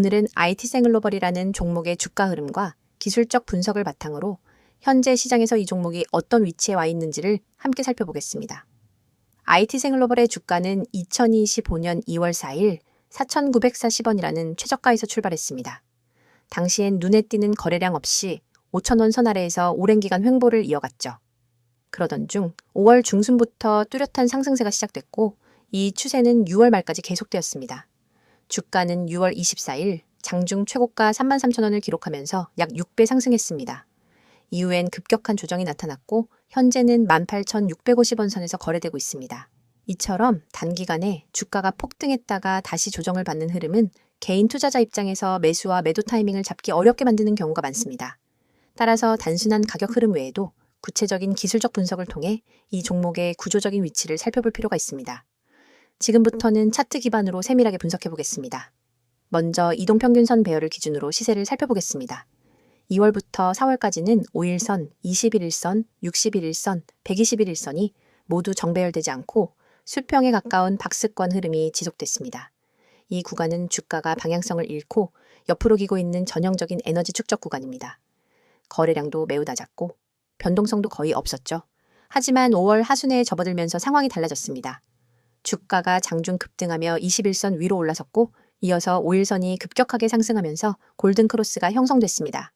오늘은 IT생 글로벌이라는 종목의 주가 흐름과 기술적 분석을 바탕으로 현재 시장에서 이 종목이 어떤 위치에 와 있는지를 함께 살펴보겠습니다. IT생 글로벌의 주가는 2025년 2월 4일 4,940원이라는 최저가에서 출발했습니다. 당시엔 눈에 띄는 거래량 없이 5,000원 선 아래에서 오랜 기간 횡보를 이어갔죠. 그러던 중 5월 중순부터 뚜렷한 상승세가 시작됐고 이 추세는 6월 말까지 계속되었습니다. 주가는 6월 24일 장중 최고가 33,000원을 기록하면서 약 6배 상승했습니다. 이후엔 급격한 조정이 나타났고 현재는 18,650원 선에서 거래되고 있습니다. 이처럼 단기간에 주가가 폭등했다가 다시 조정을 받는 흐름은 개인 투자자 입장에서 매수와 매도 타이밍을 잡기 어렵게 만드는 경우가 많습니다. 따라서 단순한 가격 흐름 외에도 구체적인 기술적 분석을 통해 이 종목의 구조적인 위치를 살펴볼 필요가 있습니다. 지금부터는 차트 기반으로 세밀하게 분석해 보겠습니다. 먼저 이동평균선 배열을 기준으로 시세를 살펴보겠습니다. 2월부터 4월까지는 5일선, 21일선, 61일선, 121일선이 모두 정배열되지 않고 수평에 가까운 박스권 흐름이 지속됐습니다. 이 구간은 주가가 방향성을 잃고 옆으로 기고 있는 전형적인 에너지 축적 구간입니다. 거래량도 매우 낮았고 변동성도 거의 없었죠. 하지만 5월 하순에 접어들면서 상황이 달라졌습니다. 주가가 장중 급등하며 21선 위로 올라섰고 이어서 5일선이 급격하게 상승하면서 골든크로스가 형성됐습니다.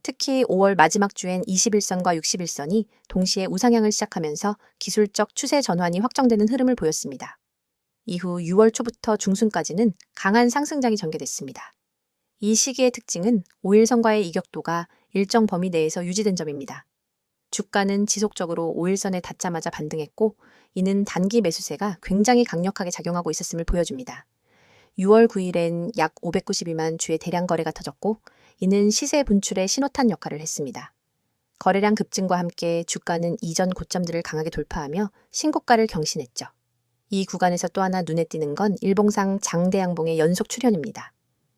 특히 5월 마지막 주엔 21선과 61선이 동시에 우상향을 시작하면서 기술적 추세 전환이 확정되는 흐름을 보였습니다. 이후 6월 초부터 중순까지는 강한 상승장이 전개됐습니다. 이 시기의 특징은 5일선과의 이격도가 일정 범위 내에서 유지된 점입니다. 주가는 지속적으로 5일선에 닿자마자 반등했고 이는 단기 매수세가 굉장히 강력하게 작용하고 있었음을 보여줍니다. 6월 9일엔 약 592만 주의 대량 거래가 터졌고 이는 시세 분출의 신호탄 역할을 했습니다. 거래량 급증과 함께 주가는 이전 고점들을 강하게 돌파하며 신고가를 경신했죠. 이 구간에서 또 하나 눈에 띄는 건 일봉상 장대 양봉의 연속 출현입니다.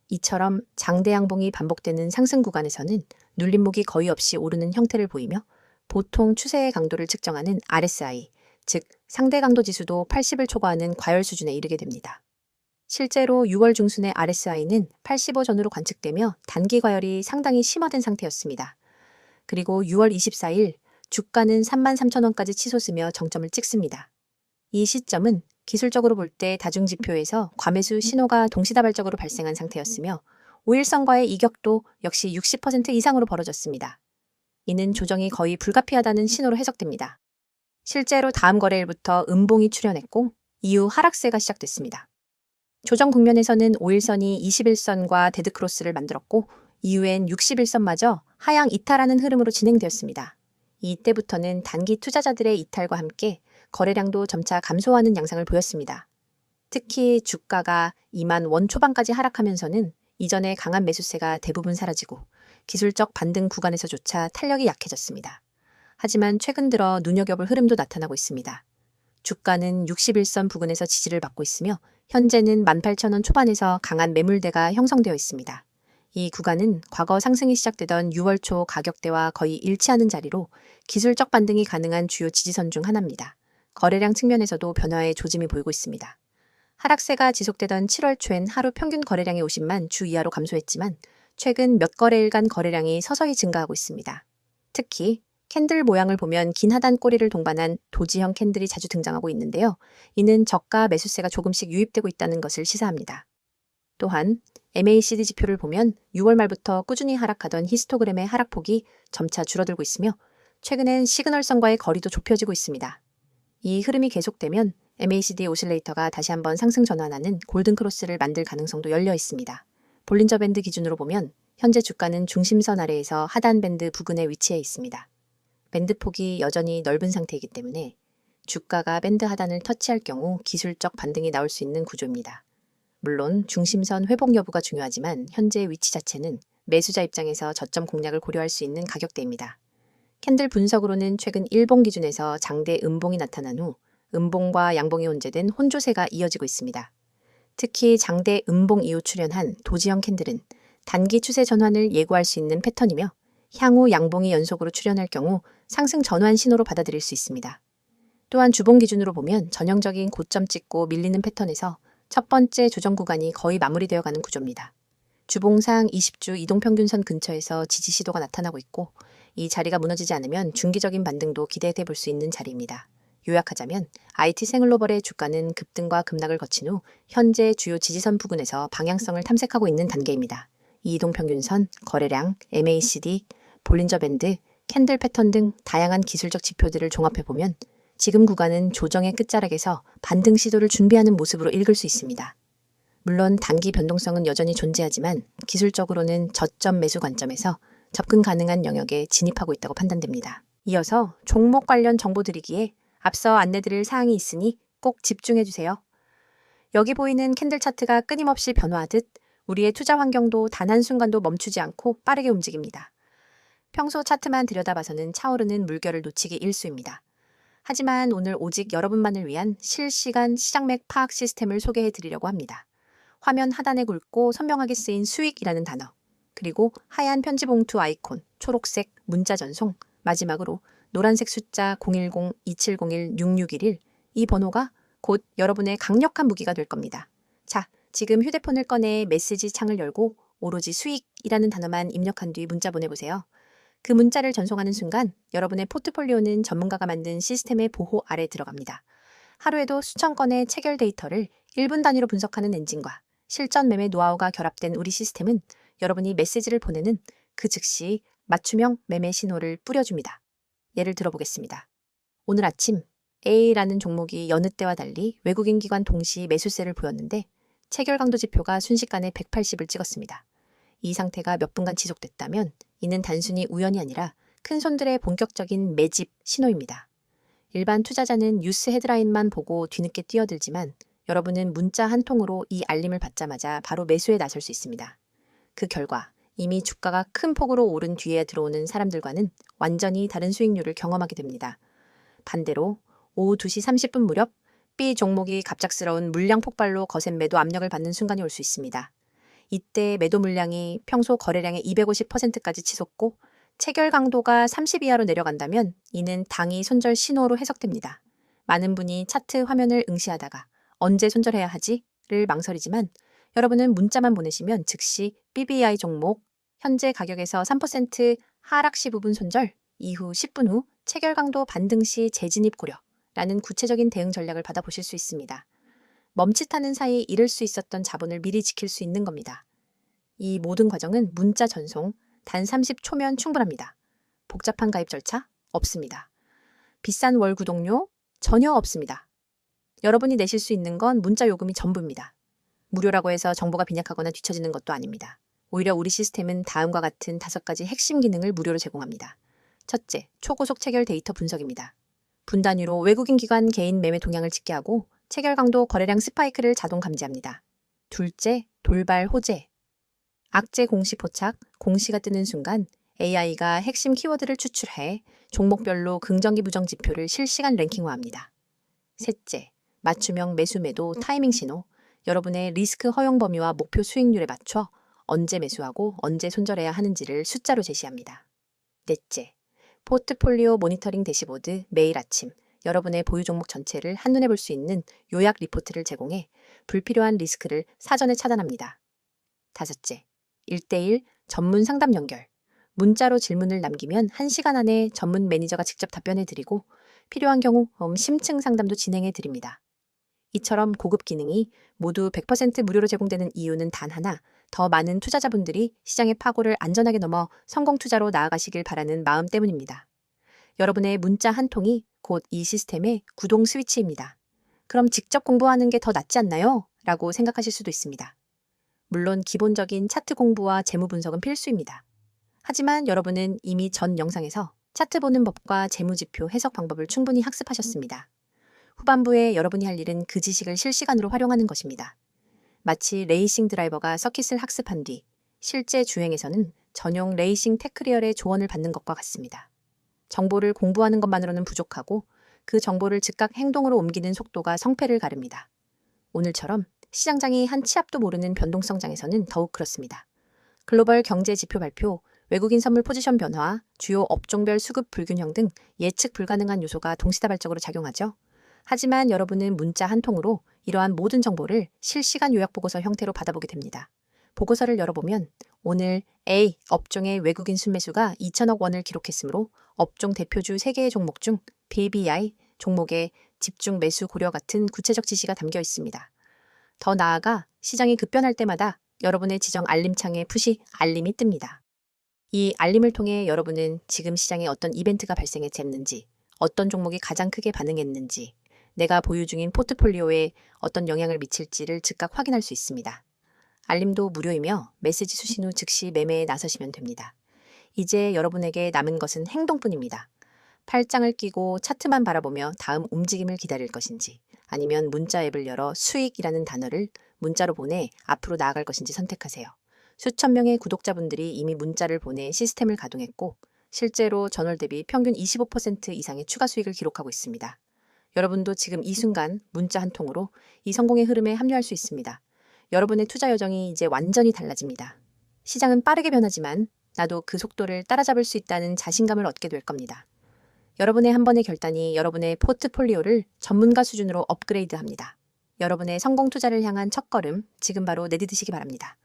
이처럼 장대 양봉이 반복되는 상승 구간에서는 눌림목이 거의 없이 오르는 형태를 보이며 보통 추세의 강도를 측정하는 RSI, 즉 상대 강도 지수도 80을 초과하는 과열 수준에 이르게 됩니다. 실제로 6월 중순의 RSI는 85 전후로 관측되며 단기 과열이 상당히 심화된 상태였습니다. 그리고 6월 24일 주가는 33,000원까지 치솟으며 정점을 찍습니다. 이 시점은 기술적으로 볼 때 다중지표에서 과매수 신호가 동시다발적으로 발생한 상태였으며 5일선과의 이격도 역시 60% 이상으로 벌어졌습니다. 이는 조정이 거의 불가피하다는 신호로 해석됩니다. 실제로 다음 거래일부터 음봉이 출현했고 이후 하락세가 시작됐습니다. 조정 국면에서는 5일선이 21선과 데드크로스를 만들었고 이후엔 61선마저 하향 이탈하는 흐름으로 진행되었습니다. 이때부터는 단기 투자자들의 이탈과 함께 거래량도 점차 감소하는 양상을 보였습니다. 특히 주가가 2만 원 초반까지 하락하면서는 이전의 강한 매수세가 대부분 사라지고 기술적 반등 구간에서조차 탄력이 약해졌습니다. 하지만 최근 들어 눈여겨볼 흐름도 나타나고 있습니다. 주가는 61선 부근에서 지지를 받고 있으며 현재는 18,000원 초반에서 강한 매물대가 형성되어 있습니다. 이 구간은 과거 상승이 시작되던 6월 초 가격대와 거의 일치하는 자리로 기술적 반등이 가능한 주요 지지선 중 하나입니다. 거래량 측면에서도 변화의 조짐이 보이고 있습니다. 하락세가 지속되던 7월 초엔 하루 평균 거래량이 50만 주 이하로 감소했지만 최근 몇 거래일간 거래량이 서서히 증가하고 있습니다. 특히 캔들 모양을 보면 긴 하단 꼬리를 동반한 도지형 캔들이 자주 등장하고 있는데요. 이는 저가 매수세가 조금씩 유입되고 있다는 것을 시사합니다. 또한 MACD 지표를 보면 6월 말부터 꾸준히 하락하던 히스토그램의 하락폭이 점차 줄어들고 있으며 최근엔 시그널선과의 거리도 좁혀지고 있습니다. 이 흐름이 계속되면 MACD 오실레이터가 다시 한번 상승 전환하는 골든크로스를 만들 가능성도 열려 있습니다. 볼린저 밴드 기준으로 보면 현재 주가는 중심선 아래에서 하단 밴드 부근에 위치해 있습니다. 밴드 폭이 여전히 넓은 상태이기 때문에 주가가 밴드 하단을 터치할 경우 기술적 반등이 나올 수 있는 구조입니다. 물론 중심선 회복 여부가 중요하지만 현재 위치 자체는 매수자 입장에서 저점 공략을 고려할 수 있는 가격대입니다. 캔들 분석으로는 최근 일봉 기준에서 장대 음봉이 나타난 후 음봉과 양봉이 혼재된 혼조세가 이어지고 있습니다. 특히 장대 음봉 이후 출현한 도지형 캔들은 단기 추세 전환을 예고할 수 있는 패턴이며 향후 양봉이 연속으로 출현할 경우 상승 전환 신호로 받아들일 수 있습니다. 또한 주봉 기준으로 보면 전형적인 고점 찍고 밀리는 패턴에서 첫 번째 조정 구간이 거의 마무리되어 가는 구조입니다. 주봉상 20주 이동평균선 근처에서 지지 시도가 나타나고 있고 이 자리가 무너지지 않으면 중기적인 반등도 기대해 볼 수 있는 자리입니다. 요약하자면 IT 생글로벌의 주가는 급등과 급락을 거친 후 현재 주요 지지선 부근에서 방향성을 탐색하고 있는 단계입니다. 이 이동평균선, 거래량, MACD, 볼린저 밴드, 캔들 패턴 등 다양한 기술적 지표들을 종합해보면 지금 구간은 조정의 끝자락에서 반등 시도를 준비하는 모습으로 읽을 수 있습니다. 물론 단기 변동성은 여전히 존재하지만 기술적으로는 저점 매수 관점에서 접근 가능한 영역에 진입하고 있다고 판단됩니다. 이어서 종목 관련 정보 드리기에 앞서 안내드릴 사항이 있으니 꼭 집중해주세요. 여기 보이는 캔들 차트가 끊임없이 변화하듯 우리의 투자 환경도 단 한순간도 멈추지 않고 빠르게 움직입니다. 평소 차트만 들여다봐서는 차오르는 물결을 놓치기 일쑤입니다. 하지만 오늘 오직 여러분만을 위한 실시간 시장맥 파악 시스템을 소개해 드리려고 합니다. 화면 하단에 굵고 선명하게 쓰인 수익이라는 단어, 그리고 하얀 편지 봉투 아이콘, 초록색 문자 전송, 마지막으로 노란색 숫자 010-2701-6611, 이 번호가 곧 여러분의 강력한 무기가 될 겁니다. 자, 지금 휴대폰을 꺼내 메시지 창을 열고 오로지 수익이라는 단어만 입력한 뒤 문자 보내보세요. 그 문자를 전송하는 순간 여러분의 포트폴리오는 전문가가 만든 시스템의 보호 아래 들어갑니다. 하루에도 수천 건의 체결 데이터를 1분 단위로 분석하는 엔진과 실전 매매 노하우가 결합된 우리 시스템은 여러분이 메시지를 보내는 그 즉시 맞춤형 매매 신호를 뿌려줍니다. 예를 들어보겠습니다. 오늘 아침 A라는 종목이 여느 때와 달리 외국인 기관 동시 매수세를 보였는데 체결 강도 지표가 순식간에 180을 찍었습니다. 이 상태가 몇 분간 지속됐다면 이는 단순히 우연이 아니라 큰손들의 본격적인 매집 신호입니다. 일반 투자자는 뉴스 헤드라인만 보고 뒤늦게 뛰어들지만 여러분은 문자 한 통으로 이 알림을 받자마자 바로 매수에 나설 수 있습니다. 그 결과 이미 주가가 큰 폭으로 오른 뒤에 들어오는 사람들과는 완전히 다른 수익률을 경험하게 됩니다. 반대로 오후 2시 30분 무렵 B 종목이 갑작스러운 물량 폭발로 거센 매도 압력을 받는 순간이 올 수 있습니다. 이때 매도 물량이 평소 거래량의 250%까지 치솟고 체결 강도가 30 이하로 내려간다면 이는 당이 손절 신호로 해석됩니다. 많은 분이 차트 화면을 응시하다가 언제 손절해야 하지?를 망설이지만 여러분은 문자만 보내시면 즉시 BBI 종목 현재 가격에서 3% 하락 시 부분 손절, 이후 10분 후 체결 강도 반등 시 재진입 고려라는 구체적인 대응 전략을 받아보실 수 있습니다. 멈칫하는 사이 잃을 수 있었던 자본을 미리 지킬 수 있는 겁니다. 이 모든 과정은 문자 전송 단 30초면 충분합니다. 복잡한 가입 절차 없습니다. 비싼 월 구독료 전혀 없습니다. 여러분이 내실 수 있는 건 문자 요금이 전부입니다. 무료라고 해서 정보가 빈약하거나 뒤처지는 것도 아닙니다. 오히려 우리 시스템은 다음과 같은 5가지 핵심 기능을 무료로 제공합니다. 첫째, 초고속 체결 데이터 분석입니다. 분 단위로 외국인 기관 개인 매매 동향을 집계하고 체결 강도 거래량 스파이크를 자동 감지합니다. 둘째, 돌발 호재. 악재 공시 포착, 공시가 뜨는 순간 AI가 핵심 키워드를 추출해 종목별로 긍정기 부정 지표를 실시간 랭킹화합니다. 셋째, 맞춤형 매수 매도 타이밍 신호. 여러분의 리스크 허용 범위와 목표 수익률에 맞춰 언제 매수하고 언제 손절해야 하는지를 숫자로 제시합니다. 넷째, 포트폴리오 모니터링 대시보드 매일 아침 여러분의 보유 종목 전체를 한눈에 볼 수 있는 요약 리포트를 제공해 불필요한 리스크를 사전에 차단합니다. 다섯째, 1대1 전문 상담 연결. 문자로 질문을 남기면 1시간 안에 전문 매니저가 직접 답변해 드리고 필요한 경우 심층 상담도 진행해 드립니다. 이처럼 고급 기능이 모두 100% 무료로 제공되는 이유는 단 하나, 더 많은 투자자분들이 시장의 파고를 안전하게 넘어 성공 투자로 나아가시길 바라는 마음 때문입니다. 여러분의 문자 한 통이 곧 이 시스템의 구동 스위치입니다. 그럼 직접 공부하는 게 더 낫지 않나요? 라고 생각하실 수도 있습니다. 물론 기본적인 차트 공부와 재무 분석은 필수입니다. 하지만 여러분은 이미 전 영상에서 차트 보는 법과 재무지표 해석 방법을 충분히 학습하셨습니다. 후반부에 여러분이 할 일은 그 지식을 실시간으로 활용하는 것입니다. 마치 레이싱 드라이버가 서킷을 학습한 뒤 실제 주행에서는 전용 레이싱 테크리얼의 조언을 받는 것과 같습니다. 정보를 공부하는 것만으로는 부족하고 그 정보를 즉각 행동으로 옮기는 속도가 성패를 가릅니다. 오늘처럼 시장장이 한 치 앞도 모르는 변동성장에서는 더욱 그렇습니다. 글로벌 경제 지표 발표, 외국인 선물 포지션 변화, 주요 업종별 수급 불균형 등 예측 불가능한 요소가 동시다발적으로 작용하죠. 하지만 여러분은 문자 한 통으로 이러한 모든 정보를 실시간 요약 보고서 형태로 받아보게 됩니다. 보고서를 열어보면 오늘 A 업종의 외국인 순매수가 2천억 원을 기록했으므로 업종 대표주 3개의 종목 중 BBI 종목의 집중 매수 고려 같은 구체적 지시가 담겨 있습니다. 더 나아가 시장이 급변할 때마다 여러분의 지정 알림창에 푸시 알림이 뜹니다. 이 알림을 통해 여러분은 지금 시장에 어떤 이벤트가 발생했는지, 어떤 종목이 가장 크게 반응했는지, 내가 보유 중인 포트폴리오에 어떤 영향을 미칠지를 즉각 확인할 수 있습니다. 알림도 무료이며 메시지 수신 후 즉시 매매에 나서시면 됩니다. 이제 여러분에게 남은 것은 행동뿐입니다. 팔짱을 끼고 차트만 바라보며 다음 움직임을 기다릴 것인지, 아니면 문자 앱을 열어 수익이라는 단어를 문자로 보내 앞으로 나아갈 것인지 선택하세요. 수천 명의 구독자분들이 이미 문자를 보내 시스템을 가동했고 실제로 전월 대비 평균 25% 이상의 추가 수익을 기록하고 있습니다. 여러분도 지금 이 순간 문자 한 통으로 이 성공의 흐름에 합류할 수 있습니다. 여러분의 투자 여정이 이제 완전히 달라집니다. 시장은 빠르게 변하지만 나도 그 속도를 따라잡을 수 있다는 자신감을 얻게 될 겁니다. 여러분의 한 번의 결단이 여러분의 포트폴리오를 전문가 수준으로 업그레이드합니다. 여러분의 성공 투자를 향한 첫걸음 지금 바로 내디디시기 바랍니다.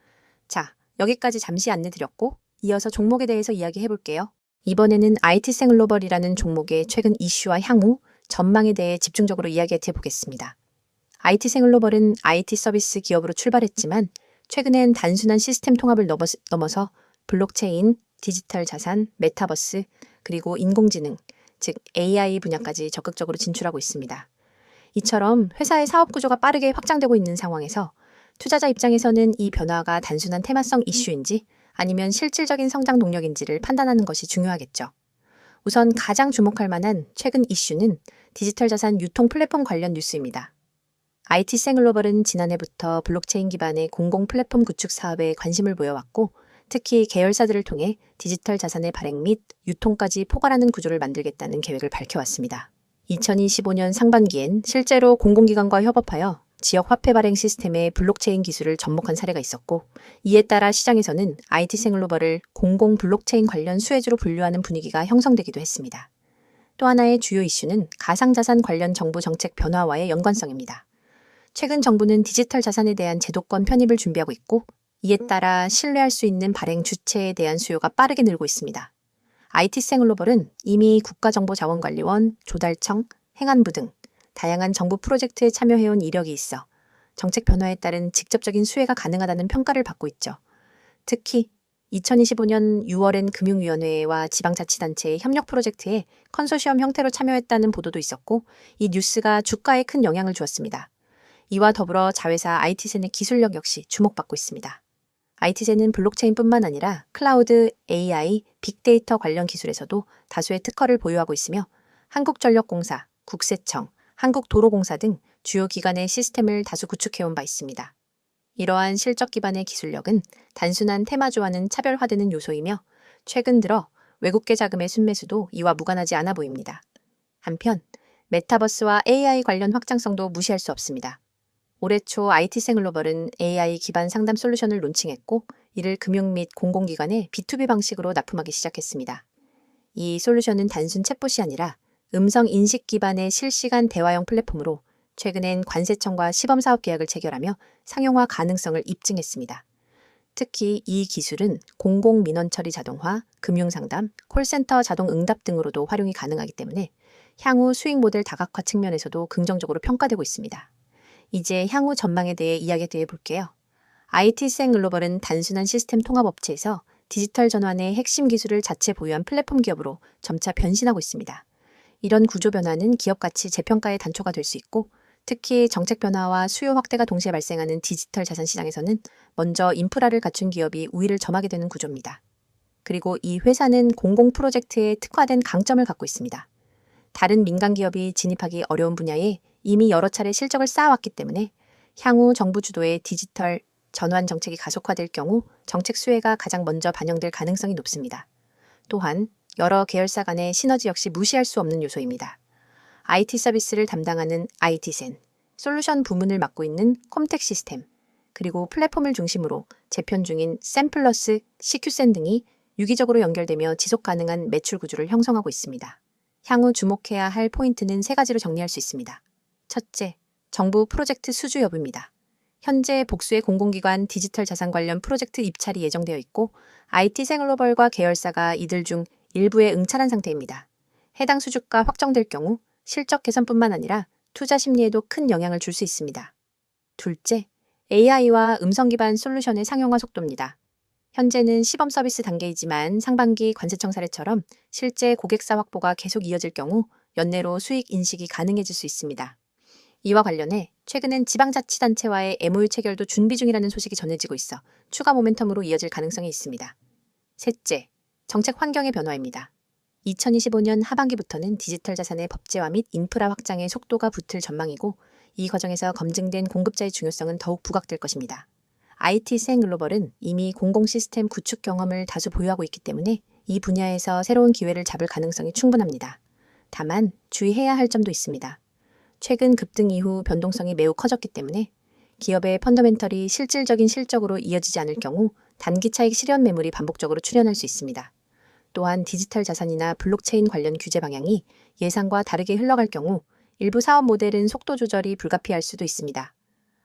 자, 여기까지 잠시 안내드렸고 이어서 종목에 대해서 이야기해 볼게요. 이번에는 IT생글로벌이라는 종목의 최근 이슈와 향후, 전망에 대해 집중적으로 이야기해 보겠습니다. IT생글로벌은 IT 서비스 기업으로 출발했지만 최근엔 단순한 시스템 통합을 넘어서 블록체인, 디지털 자산, 메타버스, 그리고 인공지능, 즉 AI 분야까지 적극적으로 진출하고 있습니다. 이처럼 회사의 사업 구조가 빠르게 확장되고 있는 상황에서 투자자 입장에서는 이 변화가 단순한 테마성 이슈인지 아니면 실질적인 성장 동력인지를 판단하는 것이 중요하겠죠. 우선 가장 주목할 만한 최근 이슈는 디지털 자산 유통 플랫폼 관련 뉴스입니다. IT생글로벌은 지난해부터 블록체인 기반의 공공 플랫폼 구축 사업에 관심을 보여왔고 특히 계열사들을 통해 디지털 자산의 발행 및 유통까지 포괄하는 구조를 만들겠다는 계획을 밝혀왔습니다. 2025년 상반기엔 실제로 공공기관과 협업하여 지역 화폐 발행 시스템의 블록체인 기술을 접목한 사례가 있었고 이에 따라 시장에서는 IT생글로벌을 공공 블록체인 관련 수혜주로 분류하는 분위기가 형성되기도 했습니다. 또 하나의 주요 이슈는 가상자산 관련 정부 정책 변화와의 연관성입니다. 최근 정부는 디지털 자산에 대한 제도권 편입을 준비하고 있고 이에 따라 신뢰할 수 있는 발행 주체에 대한 수요가 빠르게 늘고 있습니다. IT생글로벌은 이미 국가정보자원관리원, 조달청, 행안부 등 다양한 정부 프로젝트에 참여해온 이력이 있어 정책 변화에 따른 직접적인 수혜가 가능하다는 평가를 받고 있죠. 특히 2025년 6월엔 금융위원회와 지방자치단체의 협력 프로젝트에 컨소시엄 형태로 참여했다는 보도도 있었고 이 뉴스가 주가에 큰 영향을 주었습니다. 이와 더불어 자회사 IT센의 기술력 역시 주목받고 있습니다. IT센은 블록체인뿐만 아니라 클라우드, AI, 빅데이터 관련 기술에서도 다수의 특허를 보유하고 있으며 한국전력공사, 국세청, 한국도로공사 등 주요 기관의 시스템을 다수 구축해온 바 있습니다. 이러한 실적 기반의 기술력은 단순한 테마주와는 차별화되는 요소이며 최근 들어 외국계 자금의 순매수도 이와 무관하지 않아 보입니다. 한편 메타버스와 AI 관련 확장성도 무시할 수 없습니다. 올해 초 IT생글로벌은 AI 기반 상담 솔루션을 론칭했고 이를 금융 및 공공기관에 B2B 방식으로 납품하기 시작했습니다. 이 솔루션은 단순 챗봇이 아니라 음성 인식 기반의 실시간 대화형 플랫폼으로 최근엔 관세청과 시범사업 계약을 체결하며 상용화 가능성을 입증했습니다. 특히 이 기술은 공공민원 처리 자동화, 금융상담, 콜센터 자동 응답 등으로도 활용이 가능하기 때문에 향후 수익 모델 다각화 측면에서도 긍정적으로 평가되고 있습니다. 이제 향후 전망에 대해 이야기해 볼게요. IT생글로벌은 단순한 시스템 통합업체에서 디지털 전환의 핵심 기술을 자체 보유한 플랫폼 기업으로 점차 변신하고 있습니다. 이런 구조 변화는 기업 가치 재평가의 단초가 될 수 있고 특히 정책 변화와 수요 확대가 동시에 발생하는 디지털 자산 시장에서는 먼저 인프라를 갖춘 기업이 우위를 점하게 되는 구조입니다. 그리고 이 회사는 공공 프로젝트에 특화된 강점을 갖고 있습니다. 다른 민간 기업이 진입하기 어려운 분야에 이미 여러 차례 실적을 쌓아왔기 때문에 향후 정부 주도의 디지털 전환 정책이 가속화될 경우 정책 수혜가 가장 먼저 반영될 가능성이 높습니다. 또한 여러 계열사 간의 시너지 역시 무시할 수 없는 요소입니다. IT 서비스를 담당하는 IT센, 솔루션 부문을 맡고 있는 콤텍 시스템, 그리고 플랫폼을 중심으로 재편 중인 샘플러스, CQ센 등이 유기적으로 연결되며 지속 가능한 매출 구조를 형성하고 있습니다. 향후 주목해야 할 포인트는 3가지로 정리할 수 있습니다. 첫째, 정부 프로젝트 수주 여부입니다. 현재 복수의 공공기관 디지털 자산 관련 프로젝트 입찰이 예정되어 있고 IT생글로벌과 계열사가 이들 중 일부에 응찰한 상태입니다. 해당 수주가 확정될 경우 실적 개선뿐만 아니라 투자 심리에도 큰 영향을 줄 수 있습니다. 둘째, AI와 음성 기반 솔루션의 상용화 속도입니다. 현재는 시범 서비스 단계이지만 상반기 관세청 사례처럼 실제 고객사 확보가 계속 이어질 경우 연내로 수익 인식이 가능해질 수 있습니다. 이와 관련해 최근엔 지방자치단체와의 MOU 체결도 준비 중이라는 소식이 전해지고 있어 추가 모멘텀으로 이어질 가능성이 있습니다. 셋째, 정책 환경의 변화입니다. 2025년 하반기부터는 디지털 자산의 법제화 및 인프라 확장에 속도가 붙을 전망이고 이 과정에서 검증된 공급자의 중요성은 더욱 부각될 것입니다. IT생글로벌은 이미 공공 시스템 구축 경험을 다수 보유하고 있기 때문에 이 분야에서 새로운 기회를 잡을 가능성이 충분합니다. 다만 주의해야 할 점도 있습니다. 최근 급등 이후 변동성이 매우 커졌기 때문에 기업의 펀더멘털이 실질적인 실적으로 이어지지 않을 경우 단기 차익 실현 매물이 반복적으로 출현할 수 있습니다. 또한 디지털 자산이나 블록체인 관련 규제 방향이 예상과 다르게 흘러갈 경우 일부 사업 모델은 속도 조절이 불가피할 수도 있습니다.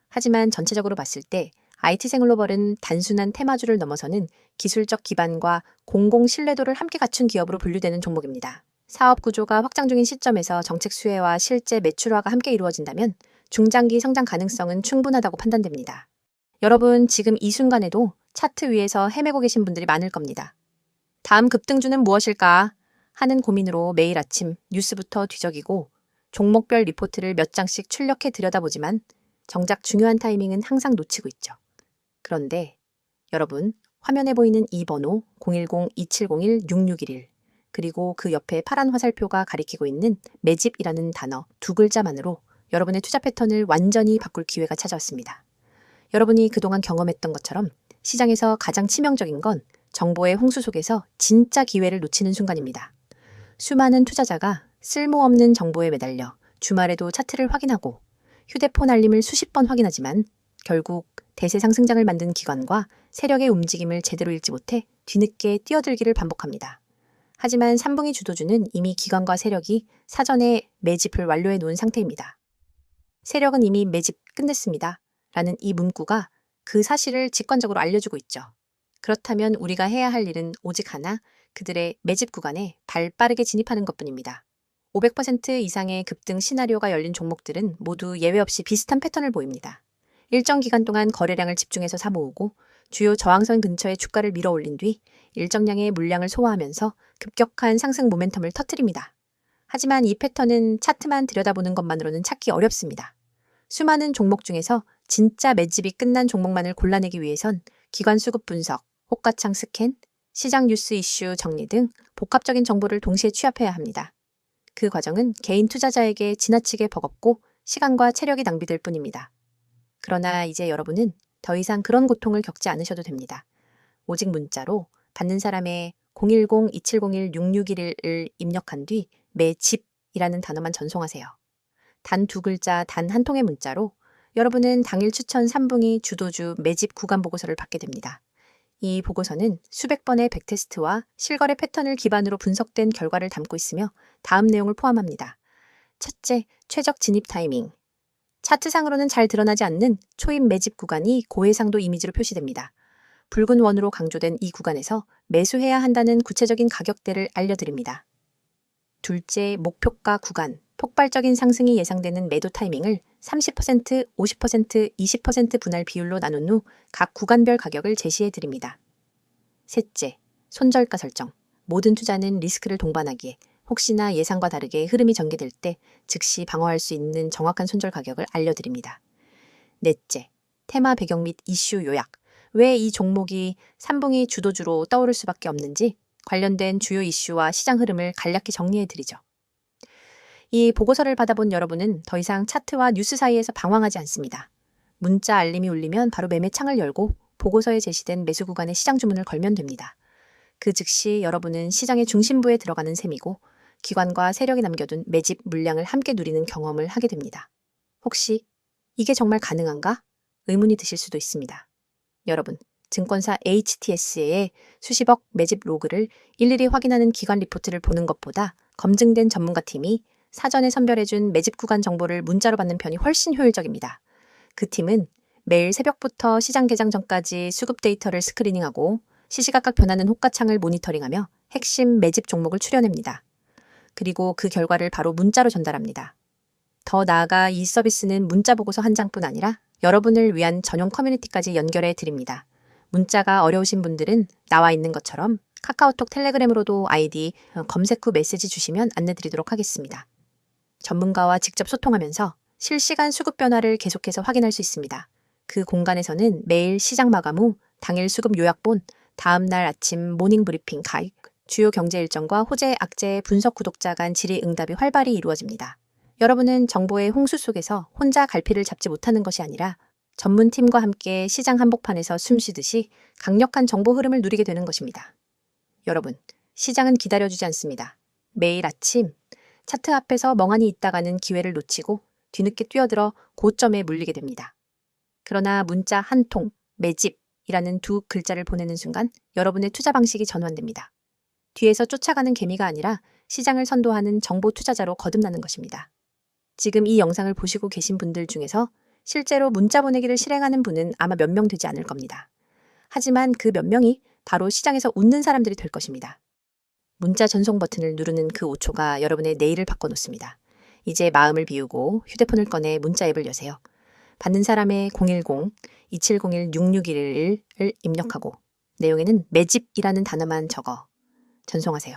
하지만 전체적으로 봤을 때 IT생글로벌은 단순한 테마주를 넘어서는 기술적 기반과 공공 신뢰도를 함께 갖춘 기업으로 분류되는 종목입니다. 사업 구조가 확장 중인 시점에서 정책 수혜와 실제 매출화가 함께 이루어진다면 중장기 성장 가능성은 충분하다고 판단됩니다. 여러분, 지금 이 순간에도 차트 위에서 헤매고 계신 분들이 많을 겁니다. 다음 급등주는 무엇일까 하는 고민으로 매일 아침 뉴스부터 뒤적이고 종목별 리포트를 몇 장씩 출력해 들여다보지만 정작 중요한 타이밍은 항상 놓치고 있죠. 그런데 여러분, 화면에 보이는 이 번호 010-2701-6611 그리고 그 옆에 파란 화살표가 가리키고 있는 매집이라는 단어 두 글자만으로 여러분의 투자 패턴을 완전히 바꿀 기회가 찾아왔습니다. 여러분이 그동안 경험했던 것처럼 시장에서 가장 치명적인 건 정보의 홍수 속에서 진짜 기회를 놓치는 순간입니다. 수많은 투자자가 쓸모없는 정보에 매달려 주말에도 차트를 확인하고 휴대폰 알림을 수십 번 확인하지만 결국 대세 상승장을 만든 기관과 세력의 움직임을 제대로 읽지 못해 뒤늦게 뛰어들기를 반복합니다. 하지만 3분기 주도주는 이미 기관과 세력이 사전에 매집을 완료해 놓은 상태입니다. 세력은 이미 매집 끝냈습니다. 라는 이 문구가 그 사실을 직관적으로 알려주고 있죠. 그렇다면 우리가 해야 할 일은 오직 하나, 그들의 매집 구간에 발 빠르게 진입하는 것뿐입니다. 500% 이상의 급등 시나리오가 열린 종목들은 모두 예외 없이 비슷한 패턴을 보입니다. 일정 기간 동안 거래량을 집중해서 사모으고 주요 저항선 근처에 주가를 밀어 올린 뒤 일정량의 물량을 소화하면서 급격한 상승 모멘텀을 터뜨립니다. 하지만 이 패턴은 차트만 들여다보는 것만으로는 찾기 어렵습니다. 수많은 종목 중에서 진짜 매집이 끝난 종목만을 골라내기 위해선 기관 수급 분석, 호가창 스캔, 시장 뉴스 이슈 정리 등 복합적인 정보를 동시에 취합해야 합니다. 그 과정은 개인 투자자에게 지나치게 버겁고 시간과 체력이 낭비될 뿐입니다. 그러나 이제 여러분은 더 이상 그런 고통을 겪지 않으셔도 됩니다. 오직 문자로 받는 사람의 010-2701-6611을 입력한 뒤 매집이라는 단어만 전송하세요. 단 두 글자, 단 한 통의 문자로 여러분은 당일 추천 3분기 주도주 매집 구간 보고서를 받게 됩니다. 이 보고서는 수백 번의 백테스트와 실거래 패턴을 기반으로 분석된 결과를 담고 있으며 다음 내용을 포함합니다. 첫째, 최적 진입 타이밍. 차트상으로는 잘 드러나지 않는 초입 매집 구간이 고해상도 이미지로 표시됩니다. 붉은 원으로 강조된 이 구간에서 매수해야 한다는 구체적인 가격대를 알려드립니다. 둘째, 목표가 구간. 폭발적인 상승이 예상되는 매도 타이밍을 30%, 50%, 20% 분할 비율로 나눈 후 각 구간별 가격을 제시해 드립니다. 셋째, 손절가 설정. 모든 투자는 리스크를 동반하기에 혹시나 예상과 다르게 흐름이 전개될 때 즉시 방어할 수 있는 정확한 손절 가격을 알려드립니다. 넷째, 테마 배경 및 이슈 요약. 왜 이 종목이 3분기 주도주로 떠오를 수밖에 없는지 관련된 주요 이슈와 시장 흐름을 간략히 정리해드리죠. 이 보고서를 받아본 여러분은 더 이상 차트와 뉴스 사이에서 방황하지 않습니다. 문자 알림이 울리면 바로 매매 창을 열고 보고서에 제시된 매수 구간의 시장 주문을 걸면 됩니다. 그 즉시 여러분은 시장의 중심부에 들어가는 셈이고 기관과 세력이 남겨둔 매집 물량을 함께 누리는 경험을 하게 됩니다. 혹시 이게 정말 가능한가? 의문이 드실 수도 있습니다. 여러분, 증권사 HTS의 수십억 매집 로그를 일일이 확인하는 기관 리포트를 보는 것보다 검증된 전문가팀이 사전에 선별해준 매집 구간 정보를 문자로 받는 편이 훨씬 효율적입니다. 그 팀은 매일 새벽부터 시장 개장 전까지 수급 데이터를 스크리닝하고 시시각각 변하는 호가창을 모니터링하며 핵심 매집 종목을 추려냅니다. 그리고 그 결과를 바로 문자로 전달합니다. 더 나아가 이 서비스는 문자 보고서 한 장뿐 아니라 여러분을 위한 전용 커뮤니티까지 연결해 드립니다. 문자가 어려우신 분들은 나와 있는 것처럼 카카오톡 텔레그램으로도 아이디 검색 후 메시지 주시면 안내드리도록 하겠습니다. 전문가와 직접 소통하면서 실시간 수급 변화를 계속해서 확인할 수 있습니다. 그 공간에서는 매일 시장 마감 후 당일 수급 요약본, 다음날 아침 모닝 브리핑 가입, 주요 경제 일정과 호재, 악재, 분석 구독자 간 질의응답이 활발히 이루어집니다. 여러분은 정보의 홍수 속에서 혼자 갈피를 잡지 못하는 것이 아니라 전문팀과 함께 시장 한복판에서 숨쉬듯이 강력한 정보 흐름을 누리게 되는 것입니다. 여러분, 시장은 기다려주지 않습니다. 매일 아침 차트 앞에서 멍하니 있다가는 기회를 놓치고 뒤늦게 뛰어들어 고점에 물리게 됩니다. 그러나 문자 한 통, 매집이라는 두 글자를 보내는 순간 여러분의 투자 방식이 전환됩니다. 뒤에서 쫓아가는 개미가 아니라 시장을 선도하는 정보 투자자로 거듭나는 것입니다. 지금 이 영상을 보시고 계신 분들 중에서 실제로 문자 보내기를 실행하는 분은 아마 몇 명 되지 않을 겁니다. 하지만 그 몇 명이 바로 시장에서 웃는 사람들이 될 것입니다. 문자 전송 버튼을 누르는 그 5초가 여러분의 내일을 바꿔놓습니다. 이제 마음을 비우고 휴대폰을 꺼내 문자 앱을 여세요. 받는 사람의 010-2701-6611을 입력하고 내용에는 매집이라는 단어만 적어 전송하세요.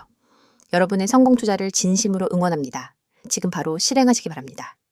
여러분의 성공 투자를 진심으로 응원합니다. 지금 바로 실행하시기 바랍니다.